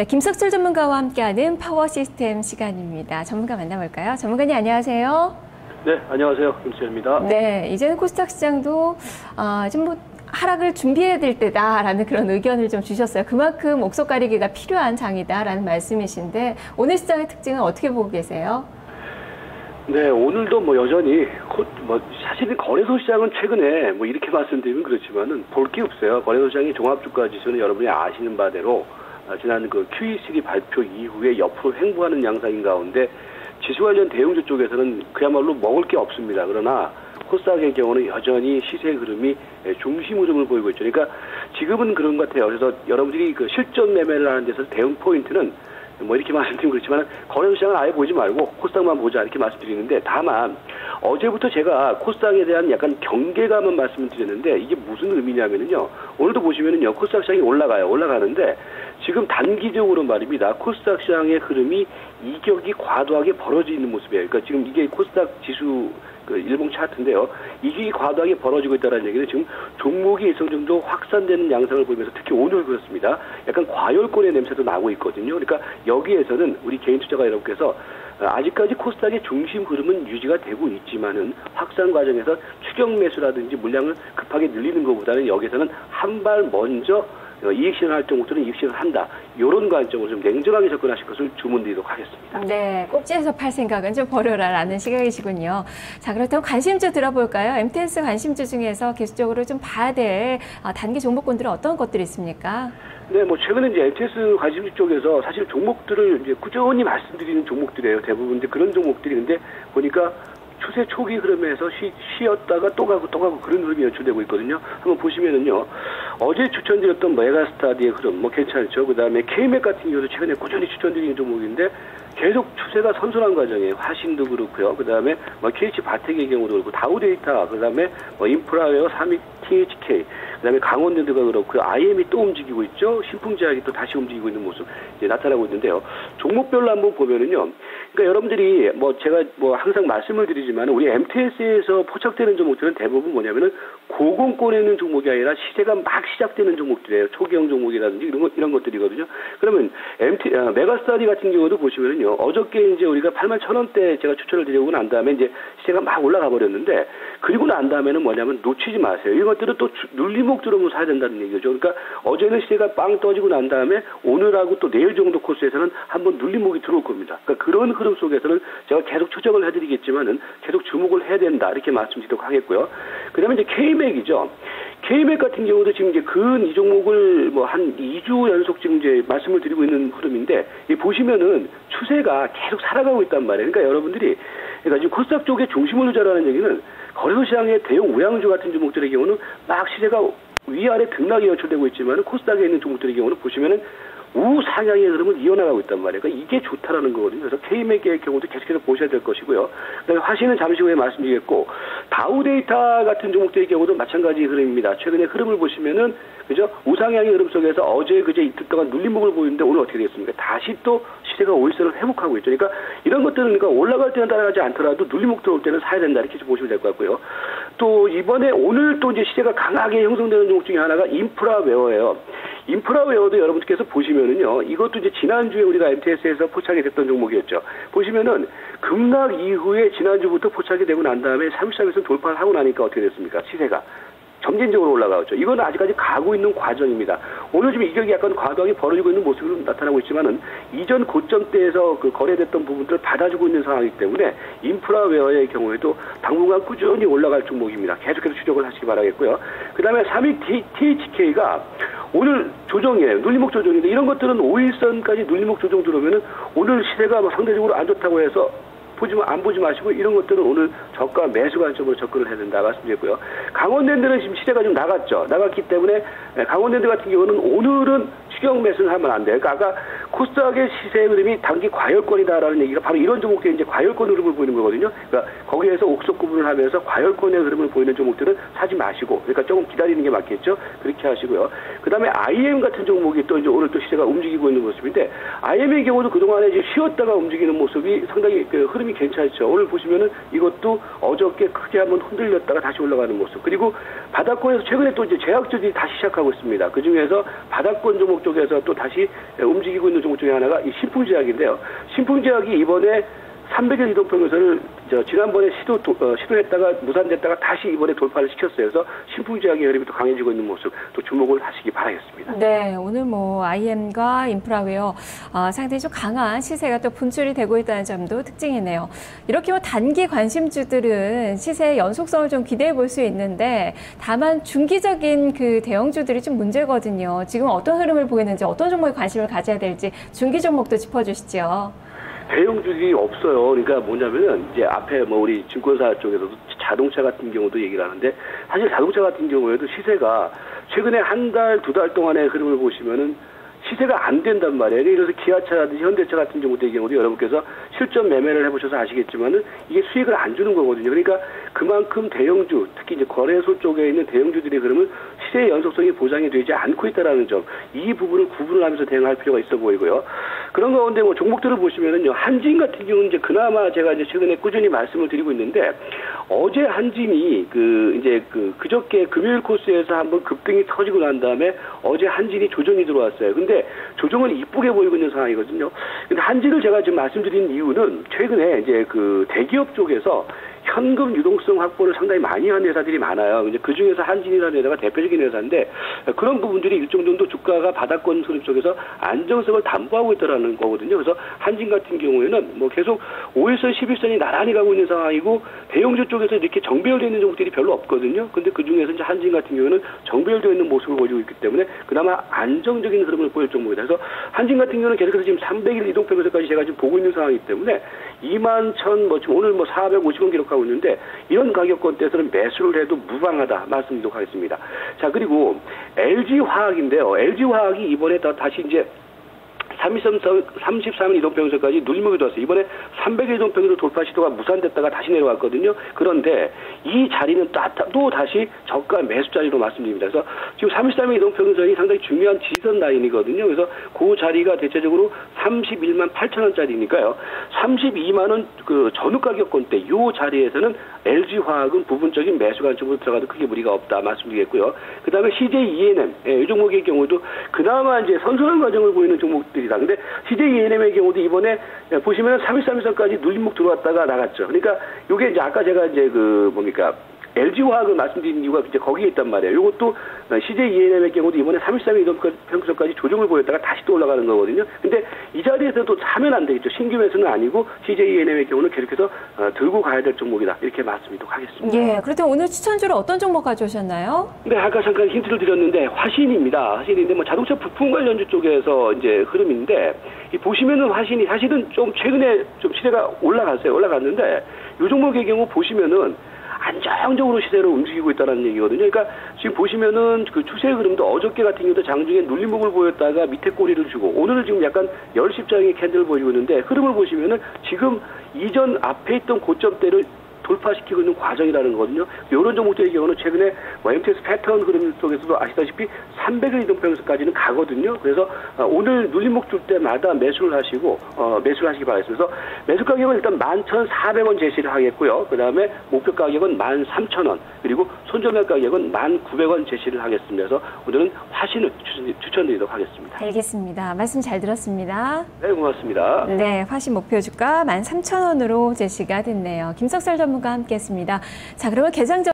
네, 김석철 전문가와 함께하는 파워 시스템 시간입니다. 전문가 만나볼까요? 전문가님 안녕하세요. 네, 안녕하세요. 김수현입니다. 네, 이제는 코스닥 시장도 좀 하락을 준비해야 될 때다라는 그런 의견을 좀 주셨어요. 그만큼 옥석 가리기가 필요한 장이다라는 말씀이신데 오늘 시장의 특징은 어떻게 보고 계세요? 네, 오늘도 여전히 사실은 거래소 시장은 최근에 이렇게 말씀드리면 그렇지만은 볼 게 없어요. 거래소 시장의 종합주가 지수는 여러분이 아시는 바대로 지난 그 QE3 발표 이후에 옆으로 횡보하는 양상인 가운데 지수 관련 대형주 쪽에서는 그야말로 먹을 게 없습니다. 그러나 코스닥의 경우는 여전히 시세 흐름이 중심 흐름을 보이고 있죠. 그러니까 지금은 그런 것 같아요. 그래서 여러분들이 그 실전 매매를 하는 데서 대응 포인트는 이렇게 말씀드리면 그렇지만 거래소 시장을 아예 보지 말고 코스닥만 보자 이렇게 말씀드리는데, 다만 어제부터 제가 코스닥에 대한 약간 경계감은 말씀을 드렸는데 이게 무슨 의미냐면요, 오늘도 보시면은요 코스닥 시장이 올라가는데 지금 단기적으로 말입니다, 코스닥 시장의 흐름이 이격이 과도하게 벌어져 있는 모습이에요. 그러니까 지금 이게 코스닥 지수 그 일봉 차트인데요, 이게 과도하게 벌어지고 있다는 얘기는 지금 종목이 일정 정도 확산되는 양상을 보이면서 특히 오늘 그렇습니다. 약간 과열권의 냄새도 나고 있거든요. 그러니까 여기에서는 우리 개인 투자가 여러분께서 아직까지 코스닥의 중심 흐름은 유지가 되고 있지만은 확산 과정에서 추격 매수라든지 물량을 급하게 늘리는 것보다는 여기서는 한 발 먼저 이익 실현할 종목들은 이익 실현을 한다. 이런 관점으로 좀 냉정하게 접근하실 것을 주문드리도록 하겠습니다. 네, 꼭지에서 팔 생각은 좀 버려라라는 시각이시군요. 자, 그렇다면 관심주 들어볼까요? MTS 관심주 중에서 계속적으로 좀 봐야 될 단기 종목군들은 어떤 것들이 있습니까? 네, 최근에 이제 MTS 관심주 쪽에서 사실 종목들을 이제 꾸준히 말씀드리는 종목들이에요. 대부분 그런 종목들이 근데 보니까 추세 초기 흐름에서 쉬었다가 또 가고 그런 흐름이 연출되고 있거든요. 한번 보시면은요, 어제 추천드렸던 메가스타디의 흐름 괜찮죠. 그 다음에 K맥 같은 경우도 최근에 꾸준히 추천드리는 종목인데 계속 추세가 선순환 과정이에요. 화신도 그렇고요. 그 다음에 KH바텍의 경우도 그렇고 다우데이터, 그 다음에 인프라웨어, 삼익, THK, 그 다음에 강원랜드가 그렇고요. IM이 또 움직이고 있죠. 신풍제약이 또 다시 움직이고 있는 모습 이제 나타나고 있는데요. 종목별로 한번 보면은요, 그러니까 여러분들이 제가 항상 말씀을 드리지만 우리 MTS에서 포착되는 종목들은 대부분 뭐냐면은 고공권에 있는 종목이 아니라 시세가 막 시작되는 종목들이에요. 초기형 종목이라든지 이런 것들이거든요. 그러면 메가스타디 같은 경우도 보시면은요, 어저께 이제 우리가 81,000원대 제가 추천을 드리고 난 다음에 이제 시세가 막 올라가 버렸는데, 그리고 난 다음에는 뭐냐면 놓치지 마세요. 이런 것들은 또 눌림목 들어오면 사야 된다는 얘기죠. 그러니까 어제는 시세가 빵 떠지고 난 다음에 오늘하고 또 내일 정도 코스에서는 한번 눌림목이 들어올 겁니다. 그러니까 그런 흐름 속에서는 제가 계속 추적을 해드리겠지만은 계속 주목을 해야 된다 이렇게 말씀드리도록 하겠고요. 그다음에 이제 K맥이죠. K맥 같은 경우도 지금 이제 근 이 종목을 한 2주 연속 지금 이제 말씀을 드리고 있는 흐름인데, 이 보시면은 추세가 계속 살아가고 있단 말이에요. 그러니까 여러분들이 지금 코스닥 쪽에 중심을 유지하라는 얘기는 거래소 시장의 대형 우량주 같은 종목들의 경우는 막 시세가 위아래 등락이 연출되고 있지만 코스닥에 있는 종목들의 경우는 보시면은 우상향의 흐름을 이어나가고 있단 말이에요. 그러니까 이게 좋다라는 거거든요. 그래서 K맥의 경우도 계속해서 보셔야 될 것이고요. 그다음에 화신은 잠시 후에 말씀드리겠고, 다우데이터 같은 종목들의 경우도 마찬가지 흐름입니다. 최근에 흐름을 보시면은 그죠? 우상향의 흐름 속에서 어제 그제 이틀 동안 눌림목을 보이는데 오늘 어떻게 되겠습니까? 다시 또 시세가 오일선을 회복하고 있죠. 그러니까 이런 것들은 올라갈 때는 따라가지 않더라도 눌림목 들어올 때는 사야 된다 이렇게 보시면 될 것 같고요. 또 이번에 오늘 또 이제 시세가 강하게 형성되는 종목 중에 하나가 인프라웨어예요. 인프라웨어도 여러분들께서 보시면은요, 이것도 이제 지난주에 우리가 MTS에서 포착이 됐던 종목이었죠. 보시면은 급락 이후에 지난주부터 포착이 되고 난 다음에 33에서 돌파를 하고 나니까 어떻게 됐습니까? 시세가 점진적으로 올라가죠. 이건 아직까지 가고 있는 과정입니다. 오늘 지금 이격이 약간 과도하게 벌어지고 있는 모습으로 나타나고 있지만은 이전 고점대에서 그 거래됐던 부분들을 받아주고 있는 상황이기 때문에 인프라웨어의 경우에도 당분간 꾸준히 올라갈 종목입니다. 계속해서 추적을 하시기 바라겠고요. 그 다음에 삼익 THK가 오늘 조정이에요. 눌림목 조정인데 이런 것들은 5일선까지 눌림목 조정 들어오면은 오늘 시세가 상대적으로 안 좋다고 해서 안 보지 마시고 이런 것들은 오늘 저가 매수 관점으로 접근을 해야 된다 말씀드렸고요. 강원랜드는 지금 시세가 좀 나갔기 때문에 강원랜드 같은 경우는 오늘은 추격 매수는 하면 안 돼요. 그러니까 아까 코스닥의 시세 흐름이 단기 과열권이다라는 얘기가 바로 이런 종목들이 이제 과열권 흐름을 보이는 거거든요. 그러니까 거기에서 옥석 구분을 하면서 과열권의 흐름을 보이는 종목들은 사지 마시고, 그러니까 조금 기다리는 게 맞겠죠. 그렇게 하시고요. 그 다음에 IM 같은 종목이 또 이제 오늘 또 시세가 움직이고 있는 모습인데, IM의 경우도 그동안에 이제 쉬었다가 움직이는 모습이 상당히 그 흐름이 괜찮죠. 오늘 보시면은 이것도 어저께 크게 한번 흔들렸다가 다시 올라가는 모습. 그리고 바닥권에서 최근에 또 이제 제약주들이 다시 시작하고 있습니다. 그 중에서 바닥권 종목 쪽에서 또 다시 움직이고 있는 있는 종목 중에 하나가 이 신풍제약인데요. 신풍제약이 이번에 300일 이동평균선을 지난번에 시도했다가 무산됐다가 다시 이번에 돌파를 시켰어요. 그래서 신풍제약의 흐름이 또 강해지고 있는 모습 또 주목을 하시기 바라겠습니다. 네, 오늘 뭐 IM과 인프라웨어 상당히 좀 강한 시세가 또 분출이 되고 있다는 점도 특징이네요. 이렇게 뭐 단기 관심주들은 시세의 연속성을 좀 기대해 볼 수 있는데 다만 중기적인 그 대형주들이 좀 문제거든요. 지금 어떤 흐름을 보이는지 어떤 종목에 관심을 가져야 될지 중기 종목도 짚어주시죠. 대형주들이 없어요. 그러니까 뭐냐면은 이제 앞에 뭐 우리 증권사 쪽에서도 자동차 같은 경우도 얘기를 하는데 사실 자동차 같은 경우에도 시세가 최근에 한 달, 두 달 동안의 흐름을 보시면은 시세가 안 된단 말이에요. 그래서 기아차라든지 현대차 같은 경우의 경우도 여러분께서 실전 매매를 해보셔서 아시겠지만은 이게 수익을 안 주는 거거든요. 그러니까 그만큼 대형주, 특히 이제 거래소 쪽에 있는 대형주들의 흐름은 시세의 연속성이 보장이 되지 않고 있다라는 점, 이 부분을 구분을 하면서 대응할 필요가 있어 보이고요. 그런 가운데 뭐 종목들을 보시면은요, 한진 같은 경우는 이제 그나마 제가 이제 최근에 꾸준히 말씀을 드리고 있는데 어제 한진이 그저께 금요일 코스에서 한번 급등이 터지고 난 다음에 어제 한진이 조정이 들어왔어요. 근데 조정은 이쁘게 보이고 있는 상황이거든요. 근데 한진을 제가 지금 말씀드린 이유는 최근에 이제 그 대기업 쪽에서 현금 유동성 확보를 상당히 많이 한 회사들이 많아요. 이제 그 중에서 한진이라는 회사가 대표적인 회사인데 그런 부분들이 일정 정도 주가가 바닥권 흐름 쪽에서 안정성을 담보하고 있다라는 거거든요. 그래서 한진 같은 경우에는 뭐 계속 5일선, 11선이 나란히 가고 있는 상황이고 대형주 쪽에서 이렇게 정배열되어 있는 종목들이 별로 없거든요. 근데 그 중에서 이제 한진 같은 경우는 정배열되어 있는 모습을 보이고 있기 때문에 그나마 안정적인 흐름을 보일 종목이다. 그래서 한진 같은 경우는 계속해서 지금 300일 이동평균선까지 제가 지금 보고 있는 상황이기 때문에 21,000 뭐 지금 오늘 뭐 450원 기록하고 있는데 이런 가격권대에서는 매수를 해도 무방하다 말씀드리도록 하겠습니다. 자, 그리고 LG화학인데요. LG화학이 이번에 다시 이제 33일 이동평균선까지 눌림목이 들어왔어요. 이번에 300일 이동평균선 돌파 시도가 무산됐다가 다시 내려왔거든요. 그런데 이 자리는 또 다시 저가 매수 자리로 말씀드립니다. 그래서 지금 33일 이동평균선이 상당히 중요한 지선 라인이거든요. 그래서 그 자리가 대체적으로 31만 8천 원짜리니까요. 32만 원 그 전후 가격권대 이 자리에서는 LG화학은 부분적인 매수 관점으로 들어가도 크게 무리가 없다 말씀드리겠고요. 그 다음에 CJ ENM, 이 종목의 경우도 그나마 이제 선순환 과정을 보이는 종목들이다. 근데 CJ ENM의 경우도 이번에 보시면 3131선까지 눌림목 들어왔다가 나갔죠. 그러니까 이게 이제 아까 제가 이제 LG화학을 말씀드린 이유가 이제 거기에 있단 말이에요. 이것도 CJ ENM의 경우도 이번에 33일 이동평균선까지 조정을 보였다가 다시 또 올라가는 거거든요. 근데 이 자리에서도 사면 안 되겠죠. 신규 매수는 아니고 CJ ENM의 경우는 계속해서 들고 가야 될 종목이다. 이렇게 말씀드리도록 하겠습니다. 예, 그렇다면 오늘 추천주로 어떤 종목 가져오셨나요? 네, 아까 잠깐 힌트를 드렸는데 화신입니다. 화신인데 뭐 자동차 부품 관련주 쪽에서 이제 흐름인데 이 보시면은 화신이 사실은 좀 최근에 좀 시세가 올라갔는데 이 종목의 경우 보시면은 안정적으로 시세로 움직이고 있다는 얘기거든요. 그러니까 지금 보시면은 그 추세 흐름도 어저께 같은 경우도 장중에 눌림목을 보였다가 밑에 꼬리를 주고 오늘은 지금 약간 열십장의 캔들을 보이고 있는데 흐름을 보시면은 지금 이전 앞에 있던 고점대를 돌파시키고 있는 과정이라는 거거든요. 이런 종목들의 경우는 최근에 MTS 패턴 흐름 속에서도 아시다시피 300일 이동평균선까지는 가거든요. 그래서 오늘 눌림목 줄 때마다 매수를 하시기 바라겠습니다. 그래서 매수 가격은 일단 11,400원 제시를 하겠고요. 그 다음에 목표 가격은 13,000원, 그리고 손절매 가격은 1,900원 제시를 하겠습니다. 그래서 오늘은 화신을 추천드리도록 하겠습니다. 알겠습니다. 말씀 잘 들었습니다. 네, 고맙습니다. 네, 화신 목표 주가 13,000원으로 제시가 됐네요. 김석설 전문가 함께했습니다. 자, 그러면 개장 전